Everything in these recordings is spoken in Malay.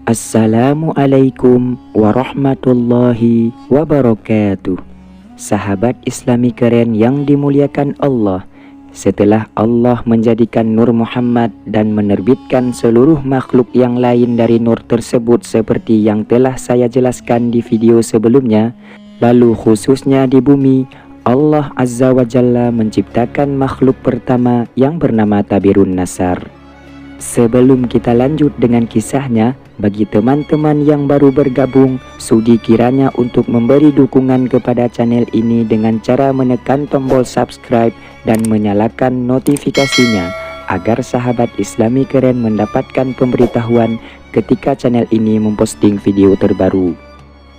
Assalamualaikum warahmatullahi wabarakatuh. Sahabat Islami keren yang dimuliakan Allah, setelah Allah menjadikan Nur Muhammad dan menerbitkan seluruh makhluk yang lain dari nur tersebut seperti yang telah saya jelaskan di video sebelumnya, lalu khususnya di bumi, Allah Azza wa Jalla menciptakan makhluk pertama yang bernama Tabirun Nasar. Sebelum kita lanjut dengan kisahnya, bagi teman-teman yang baru bergabung, sudi kiranya untuk memberi dukungan kepada channel ini dengan cara menekan tombol subscribe dan menyalakan notifikasinya, agar sahabat Islami keren mendapatkan pemberitahuan ketika channel ini memposting video terbaru.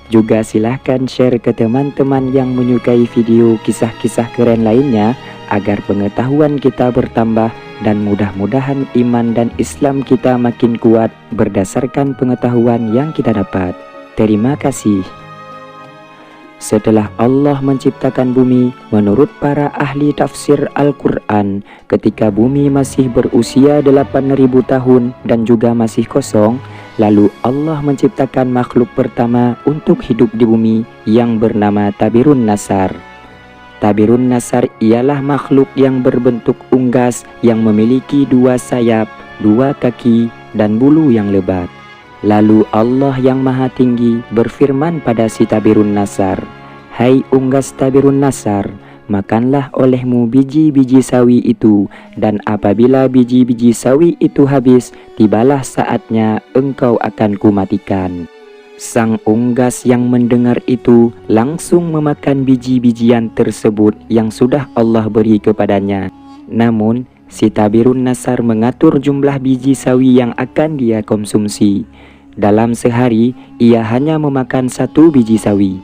Juga silahkan share ke teman-teman yang menyukai video kisah-kisah keren lainnya, agar pengetahuan kita bertambah dan mudah-mudahan iman dan Islam kita makin kuat berdasarkan pengetahuan yang kita dapat. Terima kasih. Setelah Allah menciptakan bumi, menurut para ahli tafsir Al-Quran, ketika bumi masih berusia 8.000 tahun dan juga masih kosong, lalu Allah menciptakan makhluk pertama untuk hidup di bumi yang bernama Tabirun Nasar. Tabirun Nasar ialah makhluk yang berbentuk unggas yang memiliki 2 sayap, 2 kaki, dan bulu yang lebat. Lalu Allah yang Maha Tinggi berfirman pada si Tabirun Nasar, "Hai unggas Tabirun Nasar, makanlah olehmu biji-biji sawi itu, dan apabila biji-biji sawi itu habis, tibalah saatnya engkau akan kumatikan." Sang unggas yang mendengar itu langsung memakan biji-bijian tersebut yang sudah Allah beri kepadanya. Namun, si Tabirun Nasar mengatur jumlah biji sawi yang akan dia konsumsi. Dalam sehari, ia hanya memakan 1 biji sawi.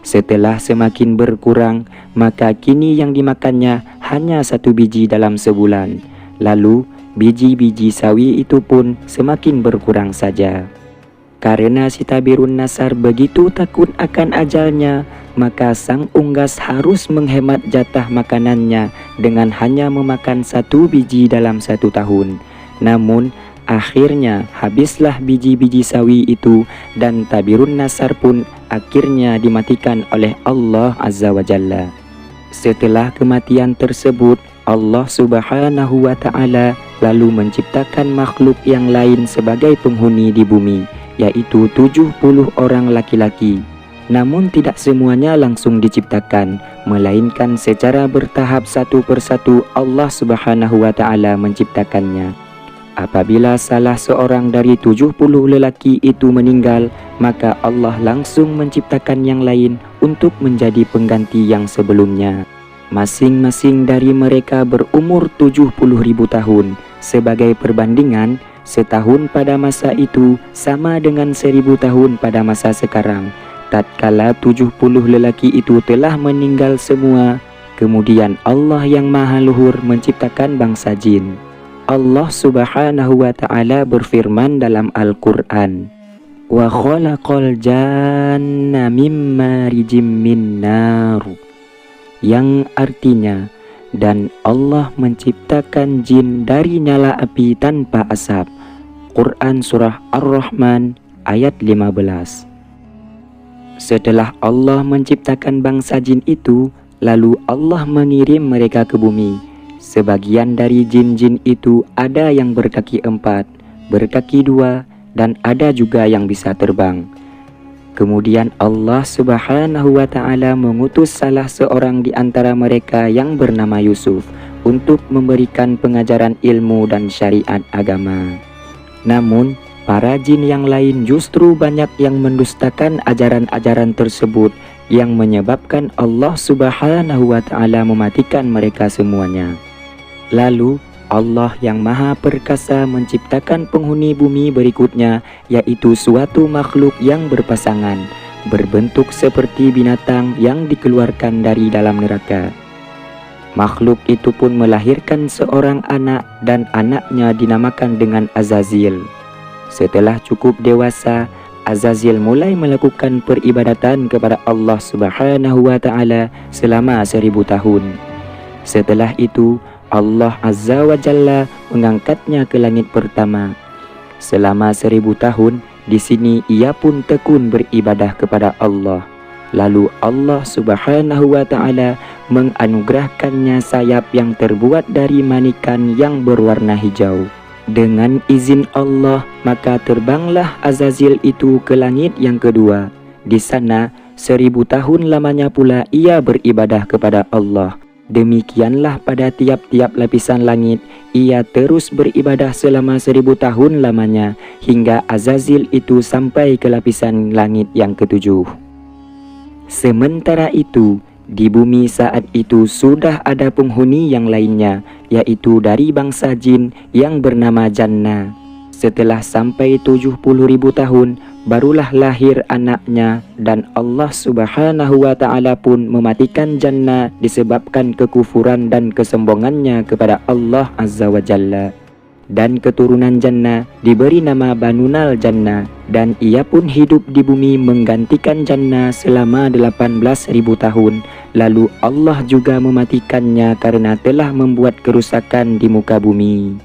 Setelah semakin berkurang, maka kini yang dimakannya hanya 1 biji dalam sebulan. Lalu, biji-biji sawi itu pun semakin berkurang saja. Karena si Tabirun Nasar begitu takut akan ajalnya, maka sang unggas harus menghemat jatah makanannya dengan hanya memakan 1 biji dalam 1 tahun. Namun, akhirnya habislah biji-biji sawi itu dan Tabirun Nasar pun akhirnya dimatikan oleh Allah Azza wa Jalla. Setelah kematian tersebut, Allah Subhanahu wa Ta'ala lalu menciptakan makhluk yang lain sebagai penghuni di bumi, yaitu 70 orang laki-laki. Namun tidak semuanya langsung diciptakan, melainkan secara bertahap satu persatu Allah Subhanahu wa Ta'ala menciptakannya. Apabila salah seorang dari 70 lelaki itu meninggal, maka Allah langsung menciptakan yang lain untuk menjadi pengganti yang sebelumnya. Masing-masing dari mereka berumur 70.000 tahun. Sebagai perbandingan, setahun pada masa itu sama dengan 1000 tahun pada masa sekarang. Tatkala 70 lelaki itu telah meninggal semua, kemudian Allah yang Maha Luhur menciptakan bangsa jin. Allah Subhanahu wa Ta'ala berfirman dalam Al-Quran, "Wa khalaqal janna mim marijim min nar," yang artinya, dan Allah menciptakan jin dari nyala api tanpa asap. Quran Surah Ar-Rahman ayat 15. Setelah Allah menciptakan bangsa jin itu, lalu Allah mengirim mereka ke bumi. Sebagian dari jin-jin itu ada yang berkaki 4, berkaki 2, dan ada juga yang bisa terbang. Kemudian Allah Subhanahu wa Ta'ala mengutus salah seorang di antara mereka yang bernama Yusuf untuk memberikan pengajaran ilmu dan syariat agama. Namun, para jin yang lain justru banyak yang mendustakan ajaran-ajaran tersebut yang menyebabkan Allah Subhanahu wa Ta'ala mematikan mereka semuanya. Lalu, Allah yang Maha Perkasa menciptakan penghuni bumi berikutnya, yaitu suatu makhluk yang berpasangan, berbentuk seperti binatang yang dikeluarkan dari dalam neraka. Makhluk itu pun melahirkan seorang anak dan anaknya dinamakan dengan Azazil. Setelah cukup dewasa, Azazil mulai melakukan peribadatan kepada Allah Subhanahu wa Ta'ala selama 1000 tahun. Setelah itu, Allah Azza wa Jalla mengangkatnya ke langit pertama. Selama 1000 tahun, Di sini ia pun tekun beribadah kepada Allah. Lalu Allah Subhanahu wa Ta'ala menganugerahkannya sayap yang terbuat dari manikan yang berwarna hijau. Dengan izin Allah, maka terbanglah Azazil itu ke langit yang kedua. Di sana 1000 tahun lamanya pula ia beribadah kepada Allah. Demikianlah pada tiap-tiap lapisan langit, ia terus beribadah selama 1000 tahun lamanya, hingga Azazil itu sampai ke lapisan langit yang ketujuh. Sementara itu, di bumi saat itu sudah ada penghuni yang lainnya, yaitu dari bangsa jin yang bernama Janna. Setelah sampai 70.000 tahun, barulah lahir anaknya, dan Allah Subhanahu wa Ta'ala pun mematikan Janna disebabkan kekufuran dan kesombongannya kepada Allah Azza wa Jalla. Dan keturunan Janna diberi nama Banunal Janna, dan ia pun hidup di bumi menggantikan Janna selama 18.000 tahun. Lalu Allah juga mematikannya karena telah membuat kerusakan di muka bumi.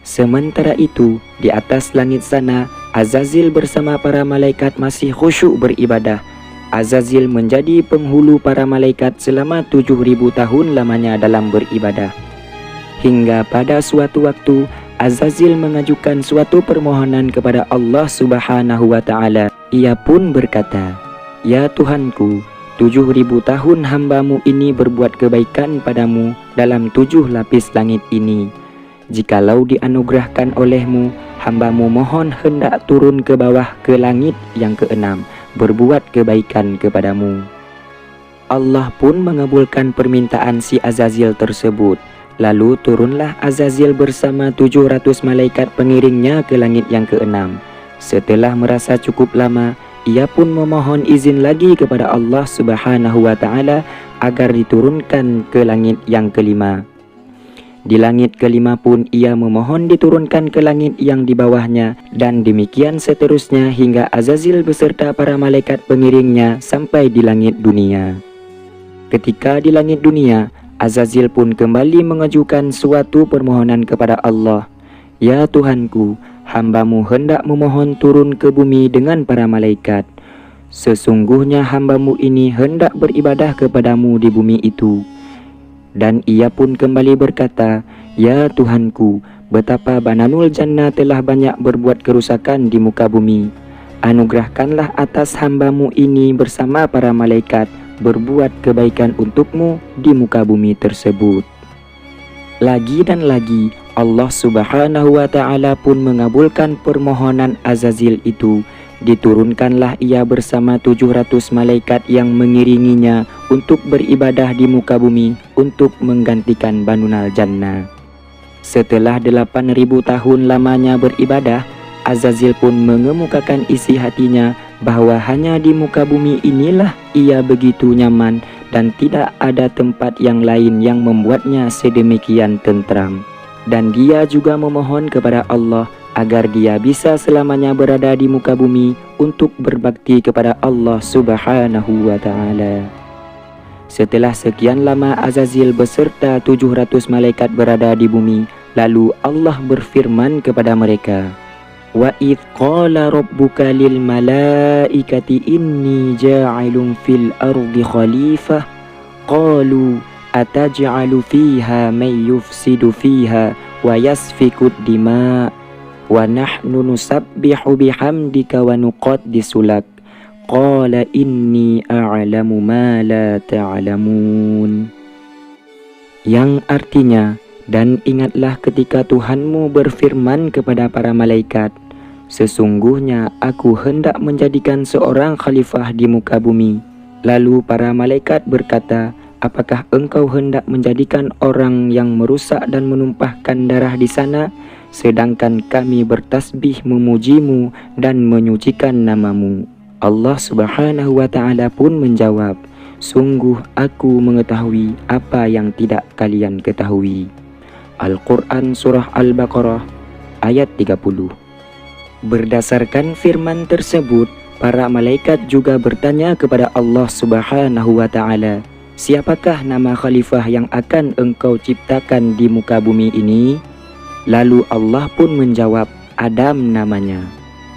Sementara itu, di atas langit sana, Azazil bersama para malaikat masih khusyuk beribadah. Azazil menjadi penghulu para malaikat selama 7.000 tahun lamanya dalam beribadah. Hingga pada suatu waktu, Azazil mengajukan suatu permohonan kepada Allah Subhanahu wa Ta'ala. Ia pun berkata, "Ya Tuhanku, 7.000 tahun hambamu ini berbuat kebaikan padamu dalam 7 lapis langit ini. Jikalau dianugerahkan olehmu, hambamu mohon hendak turun ke bawah ke langit yang keenam, berbuat kebaikan kepadamu." Allah pun mengabulkan permintaan si Azazil tersebut. Lalu turunlah Azazil bersama 700 malaikat pengiringnya ke langit yang keenam. Setelah merasa cukup lama, ia pun memohon izin lagi kepada Allah Subhanahu wa Ta'ala agar diturunkan ke langit yang kelima. Di langit kelima pun ia memohon diturunkan ke langit yang di bawahnya, dan demikian seterusnya hingga Azazil beserta para malaikat pengiringnya sampai di langit dunia. Ketika di langit dunia, Azazil pun kembali mengajukan suatu permohonan kepada Allah. "Ya Tuhanku, hambamu hendak memohon turun ke bumi dengan para malaikat. Sesungguhnya hambamu ini hendak beribadah kepadamu di bumi itu." Dan ia pun kembali berkata, "Ya Tuhanku, betapa Bananul Jannah telah banyak berbuat kerusakan di muka bumi. Anugerahkanlah atas hambamu ini bersama para malaikat berbuat kebaikan untukmu di muka bumi tersebut." Lagi dan lagi, Allah Subhanahu wa Ta'ala pun mengabulkan permohonan Azazil itu. Diturunkanlah ia bersama 700 malaikat yang mengiringinya untuk beribadah di muka bumi untuk menggantikan Banunal Jannah. Setelah 8.000 tahun lamanya beribadah, Azazil pun mengemukakan isi hatinya bahwa hanya di muka bumi inilah ia begitu nyaman dan tidak ada tempat yang lain yang membuatnya sedemikian tentram. Dan dia juga memohon kepada Allah agar dia bisa selamanya berada di muka bumi untuk berbakti kepada Allah Subhanahu wa Ta'ala. Setelah sekian lama Azazil beserta 700 malaikat berada di bumi, lalu Allah berfirman kepada mereka, "Wa idh qala rabbuka lil malaikati inni ja'ilun fil ardi khalifah qalu ataj'alu fiha may yufsidu fiha wa yasfiku dima wa nahnu nusabbihu bihamdika wa nuqaddisu lak qala inni a'lamu ma la ta'lamun." Yang artinya, "Dan ingatlah ketika Tuhanmu berfirman kepada para malaikat, sesungguhnya aku hendak menjadikan seorang khalifah di muka bumi." Lalu para malaikat berkata, "Apakah engkau hendak menjadikan orang yang merusak dan menumpahkan darah di sana? Sedangkan kami bertasbih memujimu dan menyucikan namamu." Allah Subhanahu wa Ta'ala pun menjawab, "Sungguh aku mengetahui apa yang tidak kalian ketahui." Al-Quran Surah Al-Baqarah ayat 30. Berdasarkan firman tersebut, para malaikat juga bertanya kepada Allah Subhanahu wa Ta'ala, "Siapakah nama khalifah yang akan engkau ciptakan di muka bumi ini?" Lalu Allah pun menjawab, "Adam namanya."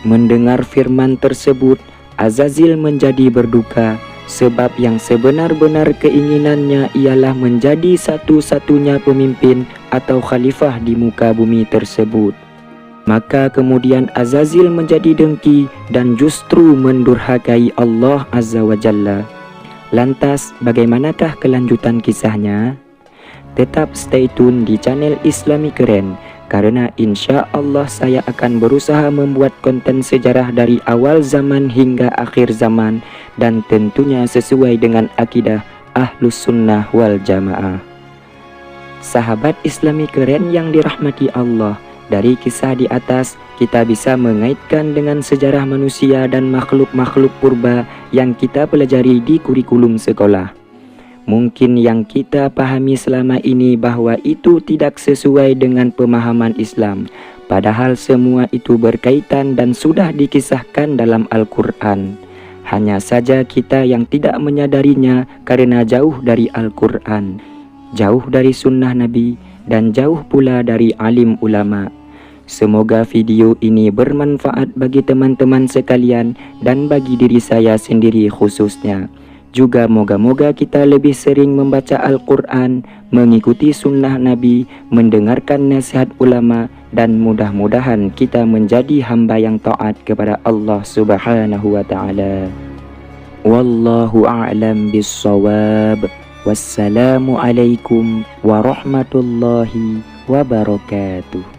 Mendengar firman tersebut, Azazil menjadi berduka, sebab yang sebenar-benar keinginannya ialah menjadi satu-satunya pemimpin atau khalifah di muka bumi tersebut. Maka kemudian Azazil menjadi dengki dan justru mendurhakai Allah Azza wa Jalla. Lantas bagaimanakah kelanjutan kisahnya? Tetap stay tune di channel Islami Keren, karena insya Allah saya akan berusaha membuat konten sejarah dari awal zaman hingga akhir zaman, dan tentunya sesuai dengan akidah Ahlus Sunnah wal Jamaah. Sahabat Islami Keren yang dirahmati Allah, dari kisah di atas kita bisa mengaitkan dengan sejarah manusia dan makhluk-makhluk purba yang kita pelajari di kurikulum sekolah. Mungkin yang kita pahami selama ini bahwa itu tidak sesuai dengan pemahaman Islam, padahal semua itu berkaitan dan sudah dikisahkan dalam Al-Quran. Hanya saja kita yang tidak menyadarinya karena jauh dari Al-Quran, jauh dari sunnah Nabi, dan jauh pula dari alim ulama. Semoga video ini bermanfaat bagi teman-teman sekalian dan bagi diri saya sendiri khususnya. Juga moga-moga kita lebih sering membaca Al-Quran, mengikuti sunnah Nabi, mendengarkan nasihat ulama, dan mudah-mudahan kita menjadi hamba yang taat kepada Allah Subhanahu wa Ta'ala. Wallahu a'lam bissawab. Wassalamualaikum warahmatullahi wabarakatuh.